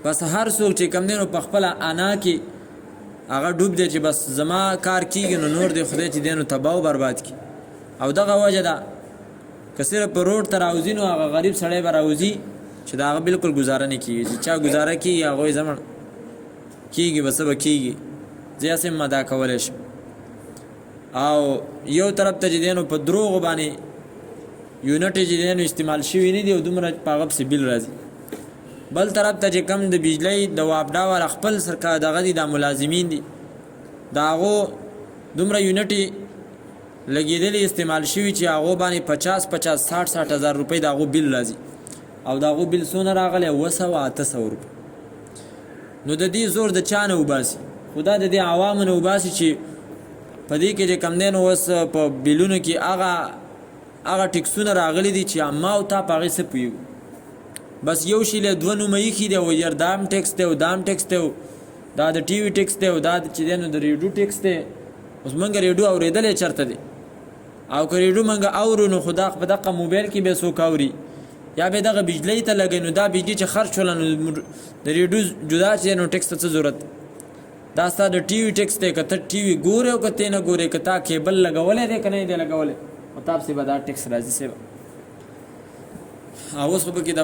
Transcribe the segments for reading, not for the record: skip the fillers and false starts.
بس هر څوک چې کم دی نو په خپله انا کې هغه ډوب دی چې بس زما کار کېږي نو نور دی خدای چې دی نو تباه و برباد کړي. او دغه وجه ده که صرف په روډ ته راوځي نو هغه غریب سړی به راوځي چې د هغه بالکل ګزاره نه کېږي، چې چا ګزاره کېږي هغوی زمړ کېږي به څه به کېږي، زه هسې هم ادا کولی شم. او یو طرف ته چې دی نو په دروغو باندې یونټ چې دی نو استعمال شوي نه دي او دومره په هغه پسې بیل راځي. بل طرف ته چې کم د بجلی د وابډا والا خپل سرکار دغه دي دا ملازمین دي د هغو دومره یونټې لګېدلي استعمال شوي چې هغو باندې 50 هزار روپۍ د هغو بیل راځي او د هغو بیل څونه راغلی 800 روپۍ. نو د دې زور د چا نه وباسي؟ خو دا د دې عوامو نه وباسي چې په دې کې چې کم دی نو اوس په بیلونو کې هغه ټکسونه راغلي دي چې ما او تا په هغې څه پوهېږو. بس یو شي له دوه نومه ایښي دی او یار دام ټکس دی او دام ټکس دی او دا د ټي وي ټکس دی او دا چې دی نو د ریډیو ټکس دی. اوس موږ ریډیو اورېدلی چېرته دی؟ او که ریډیو موږ اورو نو خو دا په دغه موبایل کې بیا څوک اوري یا بیا دغه بجلۍ ته لګوي. نو دا بجلي چې خرڅ شوله نو د ریډیو جدا چې نو ټکس ته څه ضرورت؟ دا ستا د ټي وي ټکس دی. که ته ټي وي ګورې او که ته نه ګورې، که تا کیبل لګولی دی که نه دی لګولی، او تا پسې به دا ټکس راځي صاحب. اوس خو پکې د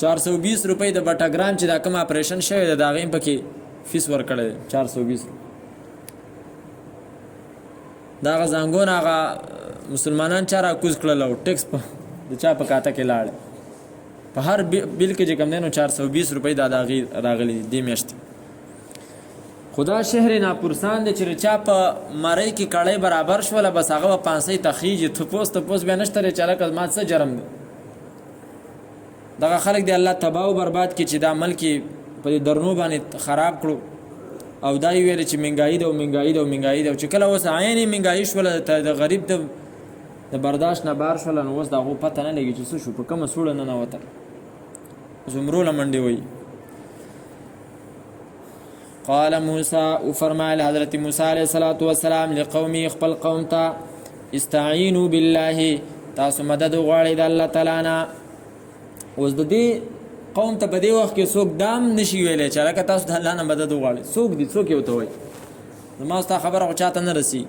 420 روپۍ د بټاګرام چې دا کوم اپریشن شوی دی د هغې هم پکې فیس ورکړی دی 420 روپۍ. د هغه زنګون هغه مسلمانان چا راکوز کړل او ټکس په د چا په کاته کې لاړ. په هر بیل کې چې کوم دی نو 420 روپۍ دا د هغې راغلي دي دې میاشتې. خدا شهر ناپرسان دی چې چا په مرۍ کې کړۍ برابر شوله بس هغه به پانسۍ تخیږي. تپوس بیا نشته دی چې هلکه ما څه جرم دی. دغه خلک دی الله تباه و برباد کړي چې دا ملک په دې درنو باندې خراب کړو او دا یې ویل چې مهنګایي ده او مهنګایي ده او مهنګایي ده. چې کله اوس عیني مهنګایي شوله د غریب د برداشت نه بار شوله نو اوس د هغو پته نه لګي چې څه شو، په کومه سوړه ننوتل. اوس عمرو له منډې وایي. قال موسی او فرمایل حضرت موسی علیه السلام لقومي خپل قوم ته استعینوا بالله تاسو مدد وغواړئ د الله تعالی نه. اوس د دې قوم ته په دې وخت کې څوک دام نشي ویلی چې هلکه تاسو د الله نه مدد وغواړئ. څوک دي؟ څوک یې ورته وایي؟ زما ستا خبره خو چاته نه رسي.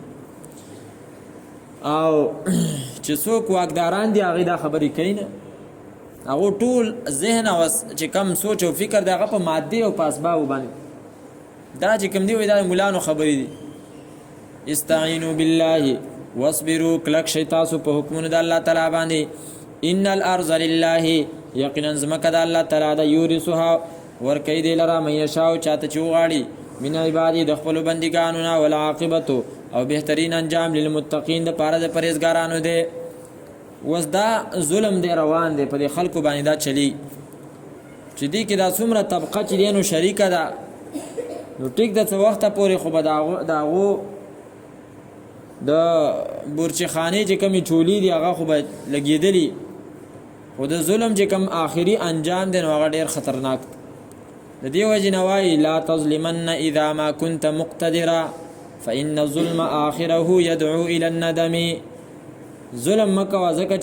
او چې څوک واکداران دي هغې دا خبرې کوي نه. هغو ټول ذهن او چې کم سوچ او فکر دی هغه په مادې او په اسبابو باندې. دا چې کوم دی وایي دا ملانو خبرې دي. استعینوا بالله واصبروا کلک شئ تاسو په حکمونو د الله تعالی باندې. ان الارض لله یقینا ځمکه د الله تعالی ده یورثها ورکوي دې لره من یشاء چاته چې وغواړي من عبادې د خپلو بندګانو نه والعاقبة او بهترین انجام للمتقین د پاره د پرهیزګارانو دی. اوس دا ظلم دی روان دی په دې خلکو باندې دا چلی چې دې کې دا څومره طبقه چې دی نو شریکه ده نو ټیک د څه وخته پورې خو به د هغو د بورچخانې چې کمې چولې دي هغه خو به لګېدلي، خو د ظلم چې کم آخري انجام دی نو هغه ډېر خطرناک. د دې وجې نه وایي لا تظلمن اذا ما كنت مقتدرا فإن الظلم آخره يدعو إلى الندم. ظلم مه کوه ځکه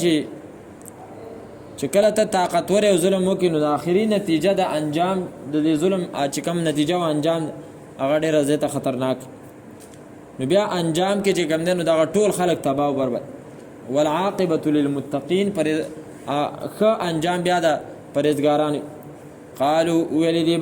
چې کله ته طاقتور او ظلم وکړې نو د آخري نتیجه د انجام د دې ظلم چې کوم نتیجه او انجام هغه ډېره زیاته خطرناک. نو بیا انجام کې چې کوم دی نو دغه ټول خلک تباه و برباد. والعاقبة للمتقین ښه انجام بیا د پرهیزګارانو. قالو ویلې دي